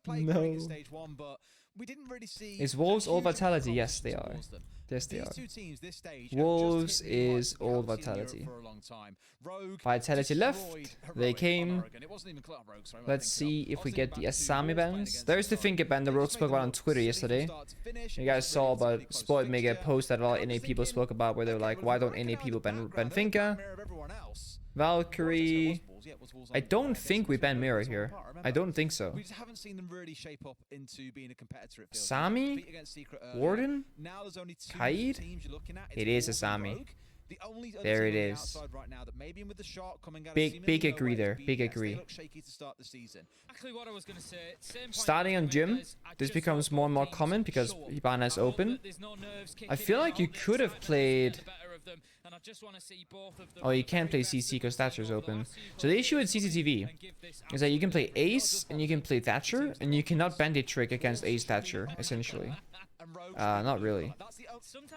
No. Is Wolves all vitality? Yes, they are. Yes, they are. Wolves is all vitality. Vitality left. They came. Let's see if we get the Asami bans. There's the finger ban the Rogue spoke about on Twitter yesterday. You guys saw, but Spoiled made a post that a lot of NA people spoke about where they were like, why don't NA people ban Finka? Valkyrie. I don't think we ban Mirror here. I don't think so. We just haven't seen them really shape up into being a competitor. Sami? Warden? Kaid? It is Asami. There it is. Big agree there. Big agree. Starting on gym, this becomes more and more common because Hibana is open. I feel like you could have played... Oh, you can't play CC because Thatcher's open. So the issue with CCTV is that you can play Ace and you can play Thatcher, and you cannot Bandit trick against Ace Thatcher, essentially. Not really.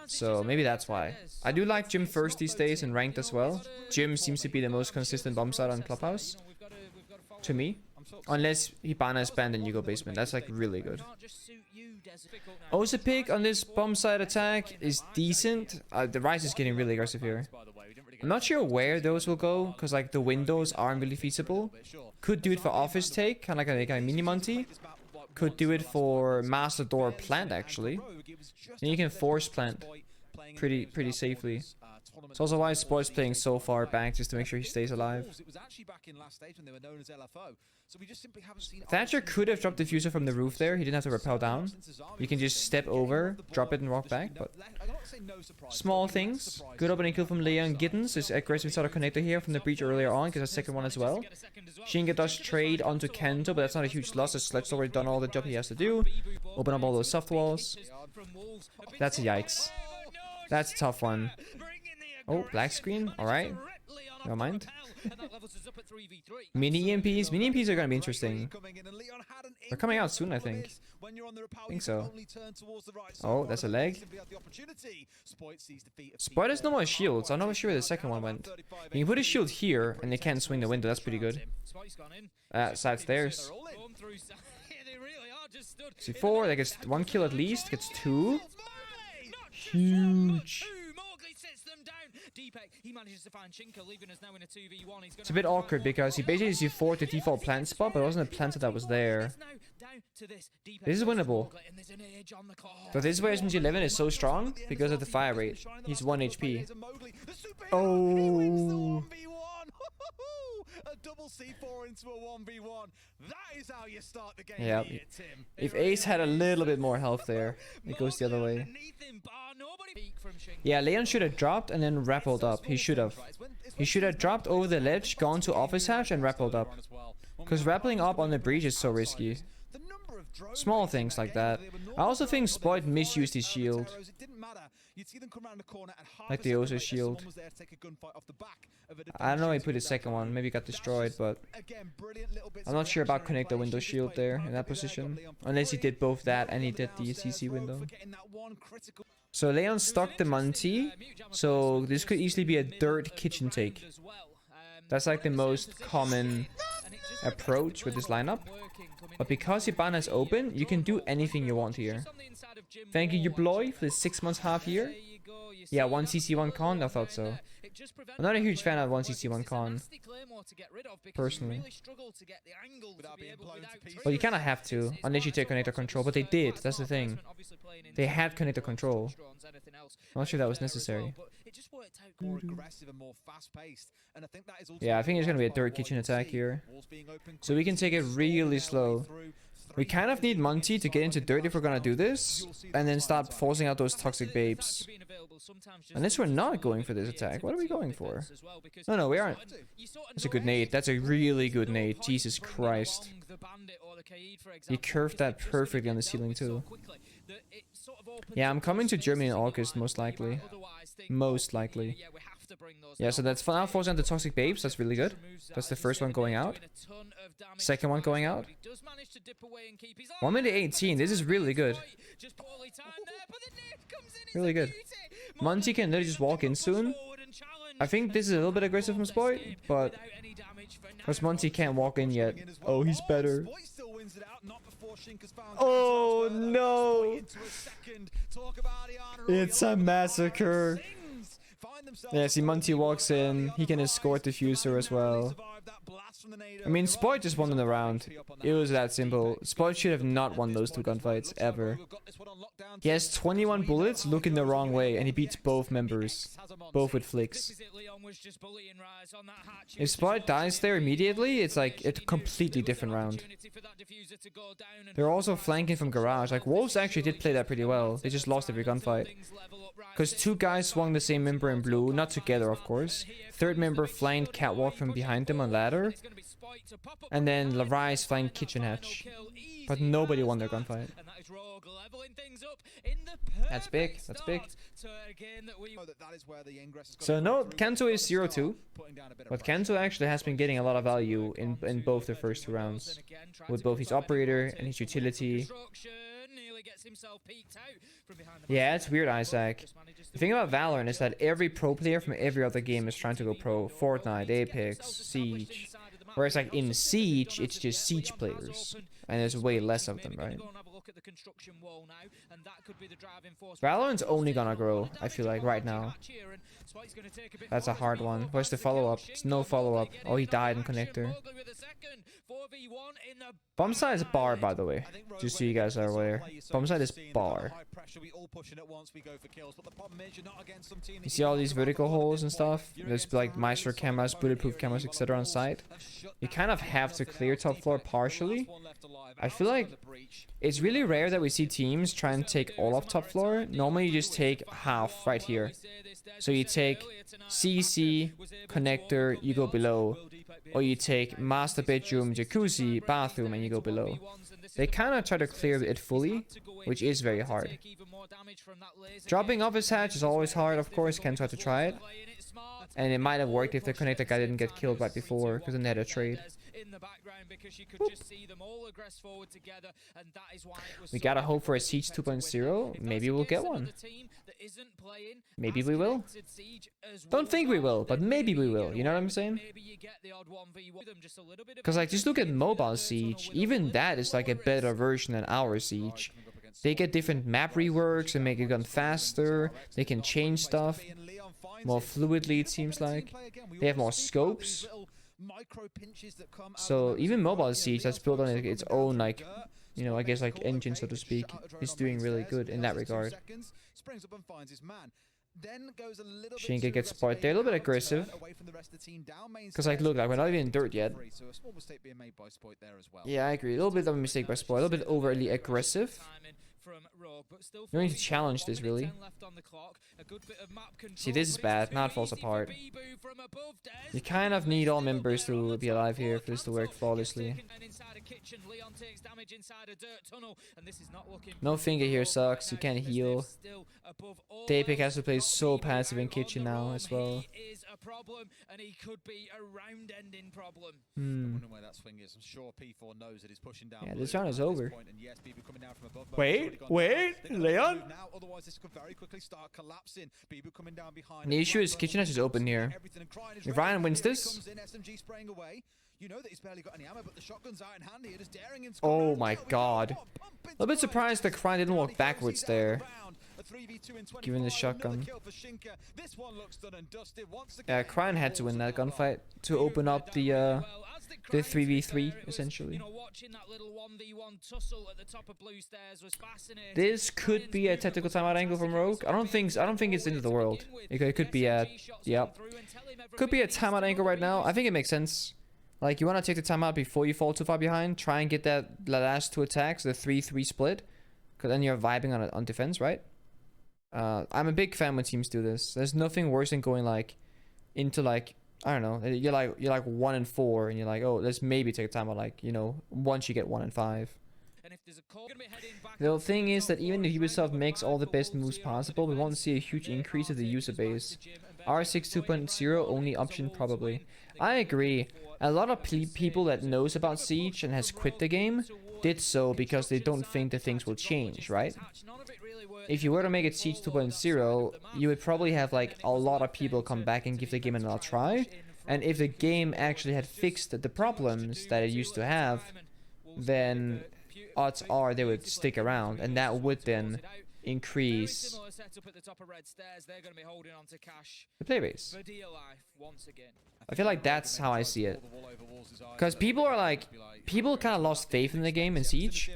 So maybe that's why. I do like Gym first these days and ranked as well. Gym seems to be the most consistent bomb site on Clubhouse. To me. Unless Hibana is banned and you go basement. That's like really good. Osa pick on this bomb site attack is decent. The Rise is getting really aggressive here. I'm not sure where those will go, because like the windows aren't really feasible. Could do it for office take, kind of like a mini Monty. Could do it for Master Door plant actually. And you can force plant pretty safely. It's also why Spoil's playing so far back, just to make sure he stays alive. Thatcher could have dropped Diffuser from the roof there. He didn't have to rappel down. You can just step over, drop it and walk back, but small things. Good opening kill from Leon Giddens. His aggressive sort of connector here from the breach earlier on, gets a second one as well. Shinga does trade onto Kento, but that's not a huge loss as Sledge's already done all the job he has to do. Open up all those soft walls. That's a yikes. That's a tough one. Oh, black screen. Alright. Never mind. Mini EMPs. Mini EMPs are going to be interesting. They're coming out soon, I think. I think so. Oh, that's a leg. Spoiled has no more shields. I'm not sure where the second one went. You can put a shield here, and they can't swing the window. That's pretty good. Side stairs. C4, that gets 1 kill at least. Gets 2. Huge. It's a bit awkward because he basically C4'd the default plant spot, but it wasn't a planter that was there. This is winnable. But this is where SMG 11 is so strong because of the fire rate. He's 1 HP. Oh. A double C4 into a 1v1. That is how you start the game. Yeah. If Ace had a little bit more health there, it goes the other way. Yeah, Leon should have dropped and then rappelled up. He should have. He should have dropped over the ledge, gone to office hatch, and rappelled up. Because rappelling up on the breach is so risky. Small things like that. I also think Spoiled misused his shield. Like the Osa shield. I don't know, he put his second one. Maybe he got destroyed, but I'm not sure about connector window shield there in that position. Unless he did both that and he did the CC window. So Leon stuck the Monty. So this could easily be a dirt kitchen take. That's like the most common approach with this lineup. But because Hibana is open, you can do anything you want here. Thank you, Yubloy, for the 6 months half year. Yeah, 1 CC 1 con, I thought so. I'm not a huge fan of 1 CC 1 con, personally. But you kind of have to, unless you take connector control. But they did, that's the thing. They had connector control. I'm not sure that was necessary. Yeah, I think it's going to be a dirt kitchen attack here. So we can take it really slow. We kind of need Monty to get into dirt if we're going to do this. And then start forcing out those toxic babes. Unless we're not going for this attack. What are we going for? No, we aren't. That's a good nade. That's a really good nade. Jesus Christ. He curved that perfectly on the ceiling too. Yeah, I'm coming to Germany in August, most likely. Most likely. Yeah, so that's now forcing on the Toxic Babes. That's really good. That's the first one going out. Second one going out. 1 minute 18. This is really good. Really good. Monty can literally just walk in soon. I think this is a little bit aggressive from Spoit, but because Monty can't walk in yet. Oh, he's better. Oh no! It's a massacre. Yeah, see, Monty walks in. He can escort the Fuser as well. I mean, Spoit just won in the round. It was that simple. Spoit should have not won those two gunfights, ever. He has 21 bullets looking the wrong way, and he beats both members. Both with flicks. If Spoit dies there immediately, it's like a completely different round. They're also flanking from garage. Like, Wolves actually did play that pretty well. They just lost every gunfight. Because two guys swung the same member in blue, not together of course. Third member flanked catwalk from behind them on ladder. And then Rise flanked kitchen hatch. But nobody won their gunfight. That's big, that's big. So no, Kanto is 0-2. But Kanto actually has been getting a lot of value in both the first two rounds. With both his operator and his utility. Yeah, it's weird, Isaac. The thing about Valorant is that every pro player from every other game is trying to go pro. Fortnite, Apex, Siege. Whereas like in Siege, it's just Siege players. And there's way less of them, right? Valorant's only gonna grow, I feel like, right now. That's a hard one. Where's the follow-up? It's no follow-up. Oh, he died in connector. Bomb side is bar, by the way. Just so you guys are aware. Bomb side is bar. You see all these vertical holes and stuff? There's like Meister cameras, bulletproof cameras, etc. on site. You kind of have to clear top floor partially. I feel like it's really rare that we see teams try and take all of top floor. Normally you just take half right here. So you take CC, connector, you go below. Or you take master bedroom, jacuzzi, bathroom, and you go below. They kind of try to clear it fully, which is very hard. Dropping off his hatch is always hard, of course. Ken tried to try it. And it might have worked if the connector guy didn't get killed right before, because then they had a trade. We gotta hope for a Siege 2.0. Maybe we'll get one. Maybe we will. Don't think we will, but maybe we will. You know what I'm saying? Because like, just look at mobile Siege. Even that is like a better version than our Siege. They get different map reworks and make it gun faster. They can change stuff more fluidly, it seems like. They have more scopes. So even mobile Siege that's built on its own, like, you know, I guess like engine, so to speak, is doing really good in that regard. Shinka gets spotted there, a little bit aggressive. Because like, look, like we're not even in dirt yet. Yeah, I agree. A little bit of a mistake by Spoit, a little bit overly aggressive. You need to challenge this, really. See, this is bad. Now it falls apart. You kind of need all members to be alive here for this to work flawlessly. No finger here sucks. You can't heal. Daypick has to play so passive in kitchen now as well. Yeah, this round is over. Wait, Leon? The issue is kitchen is open here. If Ryan wins this... Oh my god. A little bit surprised that Ryan didn't walk backwards there. Given the shotgun. Yeah, Kryan had to win that gunfight to open up the 3v3 essentially. This could be a tactical timeout angle from Rogue. I don't think it's into the world. It could be a could be a timeout angle right now. I think it makes sense. Like, you want to take the timeout before you fall too far behind. Try and get that last two attacks, the 3-3 split, because then you're vibing on defense, right? I'm a big fan when teams do this. There's nothing worse than going like into like, I don't know, you're like 1-4 and you're like, oh, let's maybe take a timeout, like, you know, once you get 1-5. The thing is that even if Ubisoft makes all the best moves possible, we won't see a huge increase of the user base. R6 2.0 only option probably. I agree. A lot of people that knows about Siege and has quit the game did so because they don't think that things will change, right? If you were to make it Siege 2.0, you would probably have like a lot of people come back and give the game another try. And if the game actually had fixed the problems that it used to have, then odds are they would stick around, and that would then increase the play base. I feel like that's how I see it. Because people kind of lost faith in the game in Siege.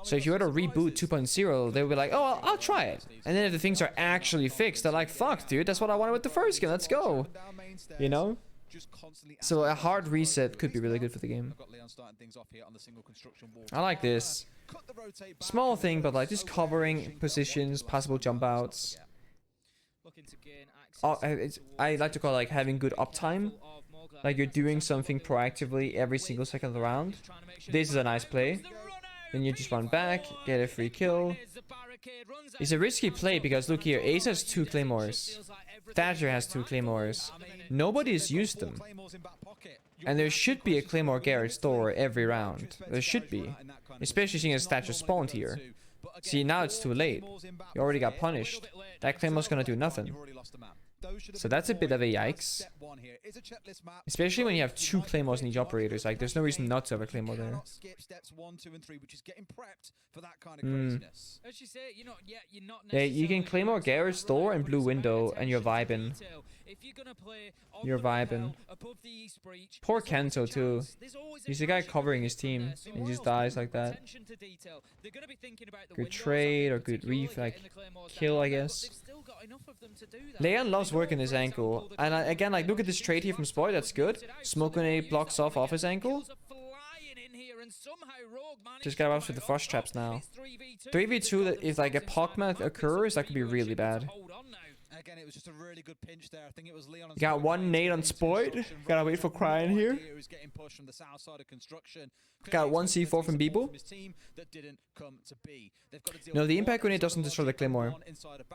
So if you were to reboot 2.0, they would be like, oh, I'll try it. And then if the things are actually fixed, they're like, fuck, dude, that's what I wanted with the first game. Let's go. You know? So a hard reset could be really good for the game. I like this. Small thing, but like just covering positions, possible jump outs. I like to call it like having good uptime. Like you're doing something proactively every single second of the round. This is a nice play. Then you just run back, get a free kill. It's a risky play because look here, Ace has 2 claymores. Thatcher has 2 claymores. Nobody's used them. And there should be a Claymore Garrett's door every round. There should be. Especially seeing as Thatcher spawned here. See, now it's too late. You already got punished. That Claymore's gonna do nothing. So that's a bit of a yikes. Especially when you have 2 claymores in each operators. Like, there's no reason not to have a claymore there. Yeah, you can claymore Garrett's door and blue window, and you're vibing. You're vibing. Poor Kento too. He's the guy covering his team. And he just dies like that. Good trade or good like kill, I guess. Leon loves working his ankle. And again, like, look at this trade here from Spoy. That's good. Smoke grenade blocks off his ankle. Just gotta watch with the frost traps now. 3v2, if like a Pogma occurs, that could be really bad. Again, it was just a really good pinch there. I think it was Leon. Got one nade on Spoid. Gotta wait for Crying here. Got one C4 from Beeble. No, the impact grenade doesn't destroy the Claymore.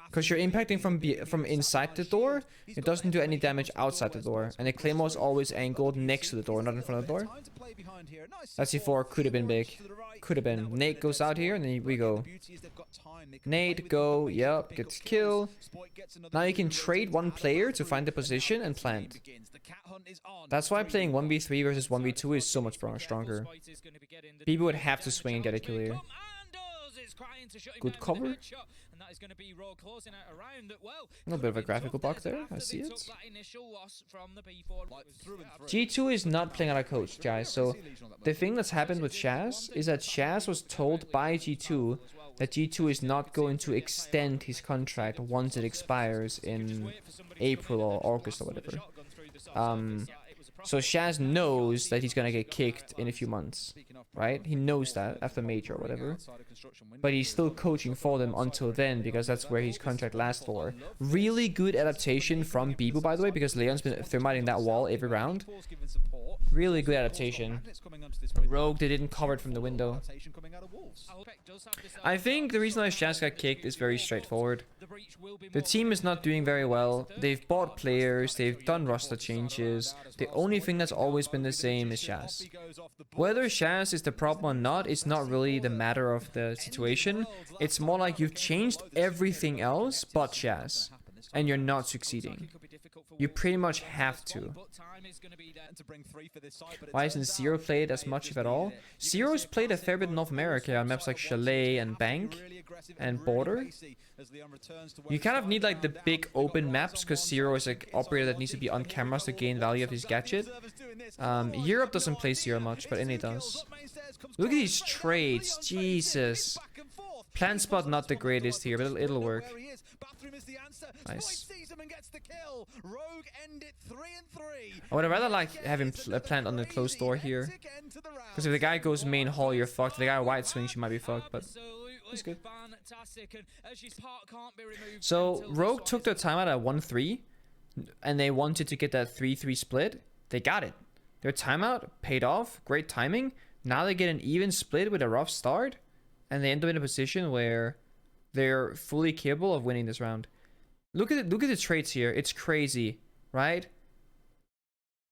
Because you're impacting from inside the door, it doesn't do any damage outside the door. And the Claymore is always angled next to the door, not in front of the door. That C4 could have been big. Could have been. Nate goes out here, and then we go. Nate, go. Yep, gets kill. Now you can trade one player to find the position and plant. That's why playing 1v3 versus 1v2 is so much stronger. People would have to swing and get a kill here. Good cover. A little bit of a graphical bug there. I see it. G2 is not playing out of coach, guys. So the thing that's happened with Shaz is that Shaz was told by G2 that G2 is not going to extend his contract once it expires in April or August or whatever. So Shaz knows that he's gonna get kicked in a few months, right? He knows that after Major or whatever. But he's still coaching for them until then because that's where his contract lasts for. Really good adaptation from Bibu, by the way, because Leon's been thermiting that wall every round. Really good adaptation. Rogue, they didn't cover it from the window. I think the reason why Shaz got kicked is very straightforward. The team is not doing very well. They've bought players, they've done roster changes. The only thing that's always been the same is Shaz. Whether Shaz is the problem or not, it's not really the matter of the situation. It's more like you've changed everything else but Shaz, and you're not succeeding. You pretty much have to. Why isn't Zero played as much, if at all? Zero's played a fair bit in North America on maps like Chalet and Bank and Border. You kind of need like the big open maps because Zero is an operator that needs to be on cameras to gain value of his gadget. Europe doesn't play Zero much, but NA does. Look at these trades, Jesus. Plant spot not the greatest here, but it'll work. Nice. I would have rather like having a plant on the closed door here. Because if the guy goes main hall, you're fucked. If the guy white swings, you might be fucked, but it's good. So Rogue took their time out at 1-3, and they wanted to get that 3-3 split. They got it. Their timeout paid off. Great timing. Now they get an even split with a rough start, and they end up in a position where they're fully capable of winning this round. Look at it. Look at the traits here. It's crazy, right?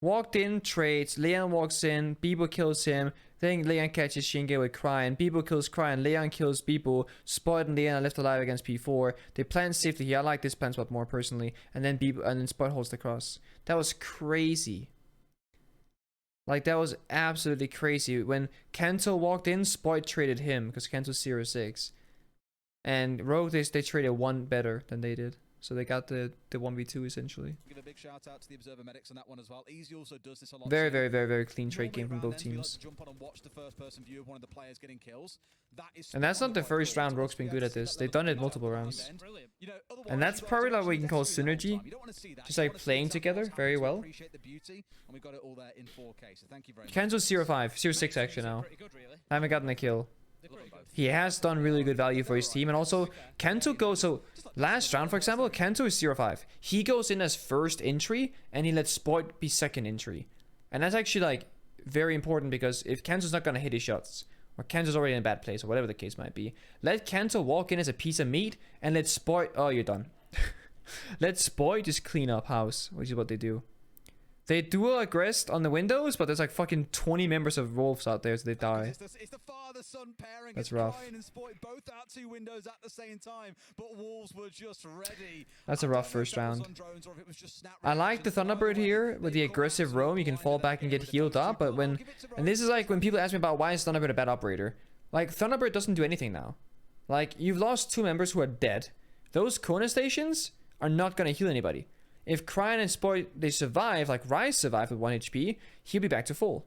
Walked in, traits. Leon walks in. Bibo kills him. Then Leon catches Shinge with Cryan. Bibo kills Cryan. Leon kills Bibo. Spoiled and Leon are left alive against P4. They plan safely here. I like this plan spot more personally. And then Bibo and then Spoiled holds the cross. That was crazy. Like, that was absolutely crazy. When Kanto walked in, Spoiled traded him because Kanto's 0-6. And Rogue, they traded one better than they did. So they got the 1v2 essentially. Give a big shout out to the observer medics on that one as well. Easy also does this a lot. Very, very, very, very clean trade game from both teams. Jump on and watch the first person view of one of the players getting kills. And that's not the first round Rogue's been good at this. They've done it multiple rounds. And that's probably like what you can call synergy. Just like playing together very well. Kenzo's 0-5, 0-6 actually now. I haven't gotten a kill. He has done really good value for his team. And also, Kanto goes... So, last round, for example, Kanto is 0-5. He goes in as first entry, and he lets Spoit be second entry. And that's actually, like, very important, because if Kanto's not going to hit his shots, or Kanto's already in a bad place, or whatever the case might be, let Kanto walk in as a piece of meat, and let Spoit... Oh, you're done. Let Spoit just clean up house, which is what they do. They dual aggressed on the windows, but there's like fucking 20 members of Wolves out there, so they die. It's the father-son pairing. That's rough. And Spoit both out 2 windows at the same time, but Wolves were just ready. That's a rough first round. I like the Thunderbird here with the aggressive roam. You can fall back and get healed up, but when... And this is like when people ask me about why is Thunderbird a bad operator. Like, Thunderbird doesn't do anything now. Like, you've lost 2 members who are dead. Those Kona stations are not going to heal anybody. If Cryan and Spoit, they survive, like Rise survived with 1 HP, he'll be back to full.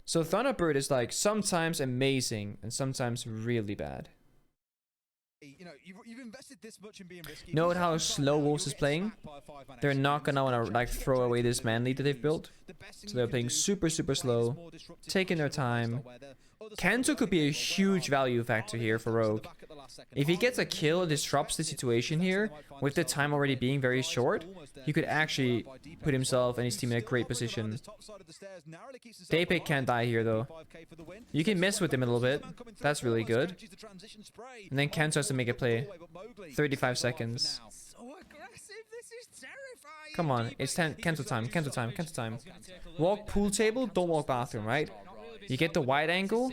So Thunderbird is like sometimes amazing and sometimes really bad. You know, you've invested this much in being risky. Note how slow Wolves is playing. They're not gonna wanna like throw away this man lead that they've built. So they're playing super, super slow, taking their time. Kanto could be a huge value factor here for Rogue. If he gets a kill and disrupts the situation here, with the time already being very short, he could actually put himself and his team in a great position. Daypick can't die here though. You can mess with him a little bit. That's really good. And then Kanto has to make a play. 35 seconds. Come on, it's Kanto time, Kanto time, Kanto time. Walk pool table, don't walk bathroom, right? You get the wide angle,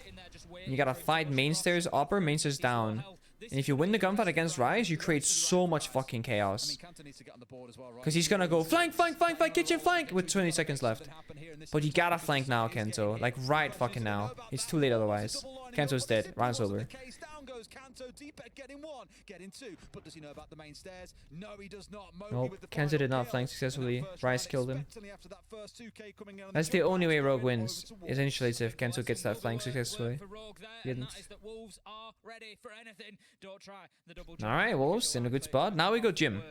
you gotta fight main stairs upper, main stairs down. And if you win the gunfight against Rise, you create so much fucking chaos. Because he's gonna go flank, flank, flank, flank, kitchen flank with 20 seconds left. But you gotta flank now, Kanto. Like, right fucking now. It's too late otherwise. Kanto's dead. Round's over. Nope, Kanto did not flank successfully. Rise killed him. That's the only way Rogue wins. Essentially, it's if Kanto gets that flank successfully. He didn't. Alright, Wolves in a good spot. Now we go gym.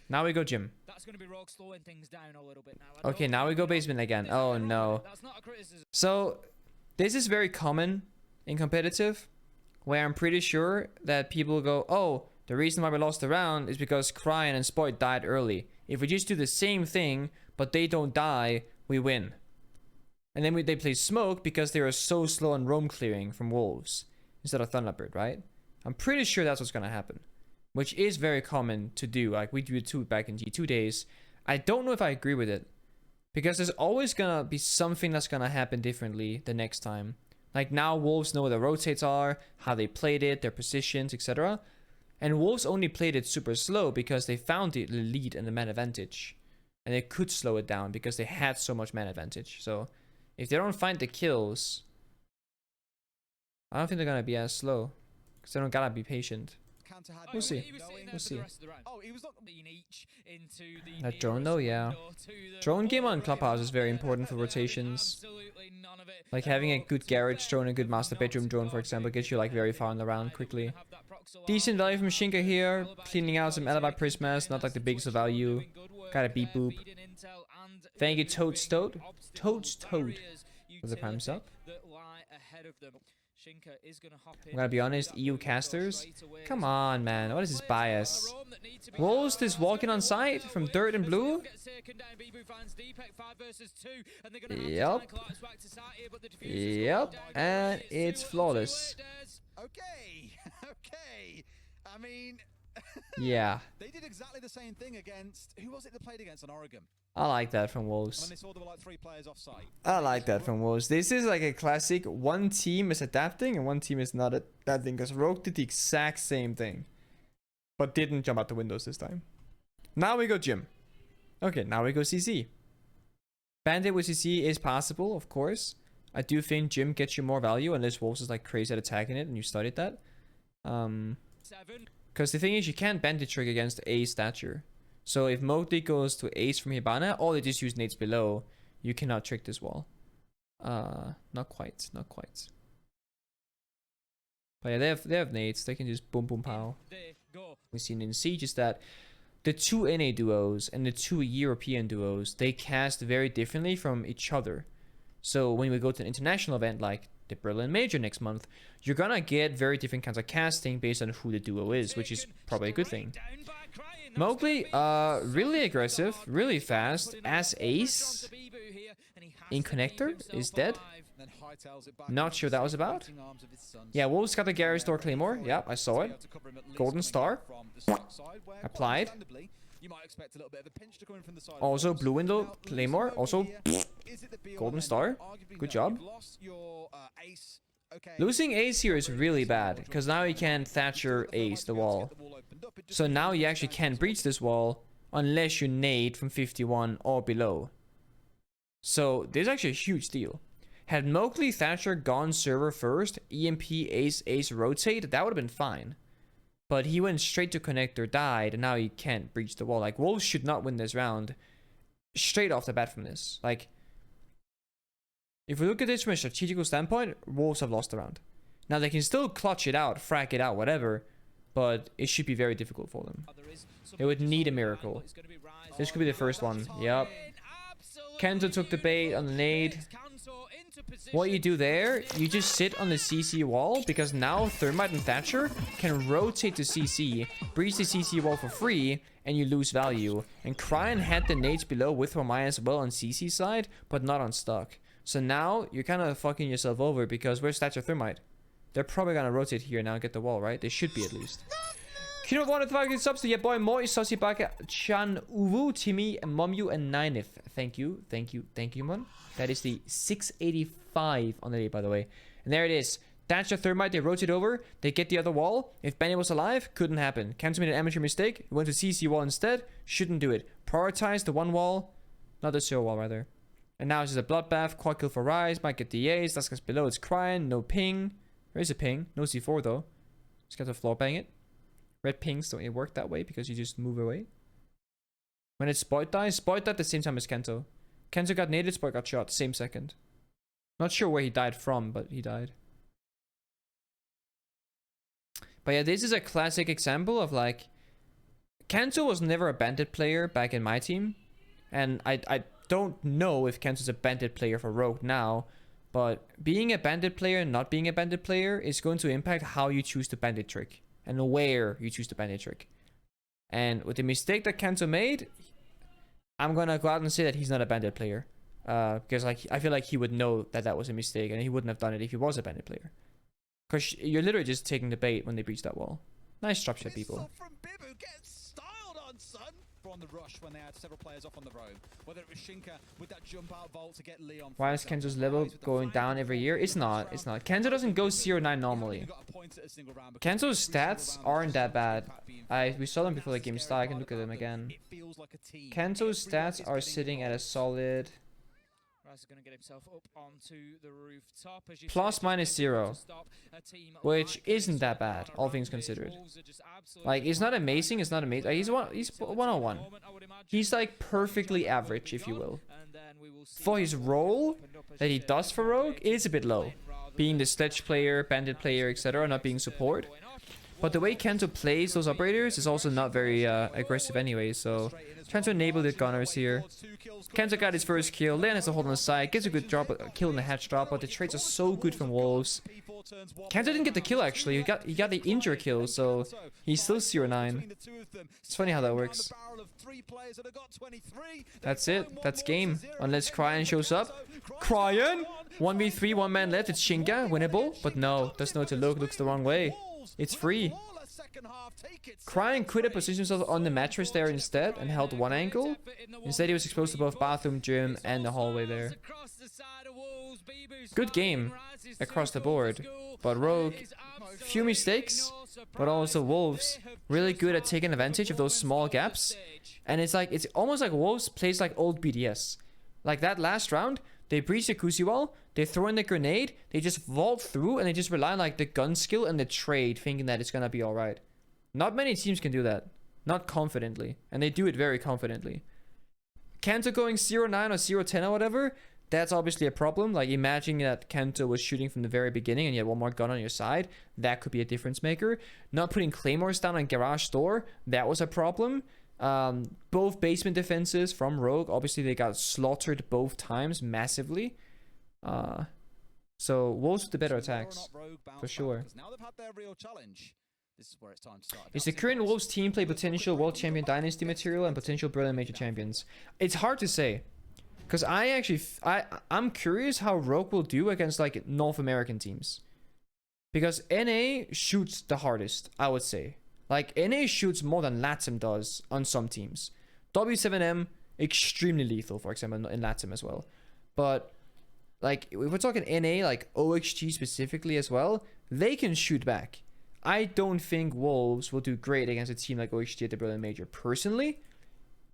Now we go gym. Okay, now we go basement again. Oh no. So, this is very common in competitive, where I'm pretty sure that people go, oh, the reason why we lost the round is because Cryan and Spoit died early. If we just do the same thing, but they don't die, we win. And then they play Smoke because they are so slow on roam clearing from Wolves instead of Thunderbird, right? I'm pretty sure that's what's gonna happen, which is very common to do. Like, we do it too back in G2 days. I don't know if I agree with it, because there's always gonna be something that's gonna happen differently the next time. Like, now Wolves know where the rotates are, how they played it, their positions, etc. And Wolves only played it super slow because they found the lead and the man advantage. And they could slow it down because they had so much man advantage. So, if they don't find the kills, I don't think they're gonna be as slow. Because they don't gotta be patient. We'll see. We'll see. That drone though, yeah. Drone game on Clubhouse is very important for rotations. Like having a good garage drone, a good master bedroom drone, for example, gets you like very far in the round quickly. Decent value from Shinka here, cleaning out some alibi prismas, not like the biggest of value. Got a beep boop. Thank you, Toad Toad. Toad's Toad. For the prime sub. I'm gonna be honest, EU casters? Come on, man. What is this bias? Wolves just walking on site from dirt and blue? Yep. Yep. And it's flawless. Okay. Okay. I mean, Yeah. They did exactly the same thing against, who was it they played against on Oregon? I like that from Wolves. When they saw there were like 3 players off site. I like that from Wolves. This is like a classic. One team is adapting and one team is not adapting. Because Rogue did the exact same thing. But didn't jump out the windows this time. Now we go Jim. Okay, now we go CC. Bandit with CC is possible, of course. I do think Jim gets you more value unless Wolves is like crazy at attacking it and you studied that. Because the thing is, you can't bandit trick against A stature. So if Mowgli goes to Ace from Hibana, or they just use nades below, you cannot trick this wall. Not quite, not quite. But yeah, they have nades. They can just boom boom pow. We see in Siege is that the 2 NA duos and the 2 European duos, they cast very differently from each other. So when we go to an international event like the Berlin Major next month, you're gonna get very different kinds of casting based on who the duo is, which is probably a good thing. Mowgli, really aggressive, really fast, as Ace in connector is dead. Not sure what that was about. Yeah, Wolves got the Garry's Door Claymore. Yep, I saw it. Golden Star. Applied. Also, Blue Window Claymore. Also, Golden Star. Good job. Losing Ace here is really bad, because now you can Thatcher Ace the wall. So now you actually can't breach this wall unless you nade from 51 or below. So this is actually a huge deal. Had Mowgli Thatcher gone server first, EMP Ace Ace rotate, that would have been fine. But he went straight to connector, died, and now he can't breach the wall. Like, Wolves should not win this round straight off the bat from this. Like, if we look at this from a strategical standpoint, Wolves have lost the round. Now they can still clutch it out, frack it out, whatever, but it should be very difficult for them. They would need a miracle. This could be the first one. Yep. Kento took the bait on the nade. What you do there, you just sit on the CC wall, because now Thermite and Thatcher can rotate to CC, breach the CC wall for free, and you lose value. And Cryan had the nades below with Romaya as well on CC side, but not on stock. So now you're kind of fucking yourself over, because where's Thatcher Thermite? They're probably gonna rotate here now and get the wall, right? They should be at least. Kino wanted 5 subs to your boy Moi, Sosibaka, Chan, Uwu, Timmy, Momyu, and Ninef. Thank you, thank you, thank you, man. That is the 685 on the day, by the way. And there it is. Thatcher Thermite, they rotate over, they get the other wall. If Benny was alive, couldn't happen. Kento made an amateur mistake, he went to CC wall instead, shouldn't do it. Prioritize the one wall, not the 0 wall, rather. And now it's just a bloodbath, quad kill for Rise, might get the A's, that's because below it's crying, no ping. There is a ping, no C4 though. Just got to floor bang it. Red pings don't work that way because you just move away. When it's Spoit dies at the same time as Kento. Kento got naded, Spoit got shot, same second. Not sure where he died from, but he died. But yeah, this is a classic example of like, Kento was never a bandit player back in my team. And I don't know if Kento's a bandit player for Rogue now. But being a bandit player and not being a bandit player is going to impact how you choose the bandit trick. And where you choose the bandit trick. And with the mistake that Kento made, I'm gonna go out and say that he's not a bandit player. Because like I feel like he would know that that was a mistake, and he wouldn't have done it if he was a bandit player. Because you're literally just taking the bait when they breach that wall. Nice drop shot, people. On the rush when they had several players off on the roam, whether it was Shinka with that jump out vault to get Leon. Why is Kento's level going down every year? It's not. It's not. Kento doesn't go 0-9 normally. Kento's stats aren't that bad. We saw them before the game started. I can look at them again. Kento's stats are sitting at a solid Gonna get himself up onto the rooftop, as you plus minus 0, which isn't that bad, all things considered. Like, it's not amazing, it's not amazing. He's 101. He's like perfectly average, if you will. For his role that he does for Rogue, it is a bit low. Being the sledge player, bandit player, etc., not being support. But the way Kento plays those operators is also not very aggressive anyway, so trying to enable the gunners here. Kento got his first kill, Leon has to hold on the side, gets a good drop, kill in the hatch drop, but the trades are so good from Wolves. Kento didn't get the kill actually, he got the injure kill, so he's still 0-9. It's funny how that works. That's it, that's game. Unless Cryan shows up. Cryan! 1v3, one man left, it's Shinka, winnable, but no, there's no to look, looks the wrong way. It's free. Crying could have positioned himself on the mattress there instead and held one angle. Instead, he was exposed to both bathroom, gym, and the hallway there. Good game across the board. But Rogue, few mistakes, but also Wolves, really good at taking advantage of those small gaps. And it's like, it's almost like Wolves plays like old BDS. Like that last round, they breach the Kusi wall, they throw in the grenade, they just vault through, and they just rely on like the gun skill and the trade, thinking that it's gonna be alright. Not many teams can do that. Not confidently. And they do it very confidently. Kanto going 0-9 or 0-10 or whatever, that's obviously a problem. Like, imagine that Kanto was shooting from the very beginning and you had one more gun on your side. That could be a difference maker. Not putting claymores down on garage door, that was a problem. Both basement defenses from Rogue, obviously they got slaughtered both times massively. So Wolves with the better attacks, for sure. Is the current Wolves team play potential World Champion Dynasty material and potential Berlin Major Champions? It's hard to say. Because I'm curious how Rogue will do against like North American teams. Because NA shoots the hardest, I would say. Like, NA shoots more than LATAM does on some teams. W7M, extremely lethal, for example, in LATAM as well. But, like, if we're talking NA, like OXG specifically as well, they can shoot back. I don't think Wolves will do great against a team like OXG at the Berlin Major, personally.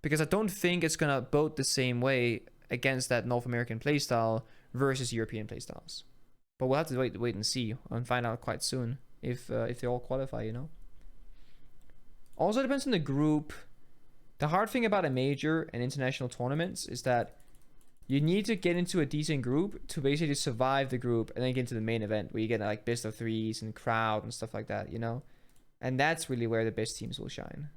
Because I don't think it's going to boat the same way against that North American playstyle versus European playstyles. But we'll have to wait and see and find out quite soon if they all qualify, you know. Also depends on the group. The hard thing about a major and international tournaments is that you need to get into a decent group to basically survive the group and then get into the main event where you get like best of threes and crowd and stuff like that, you know. And that's really where the best teams will shine.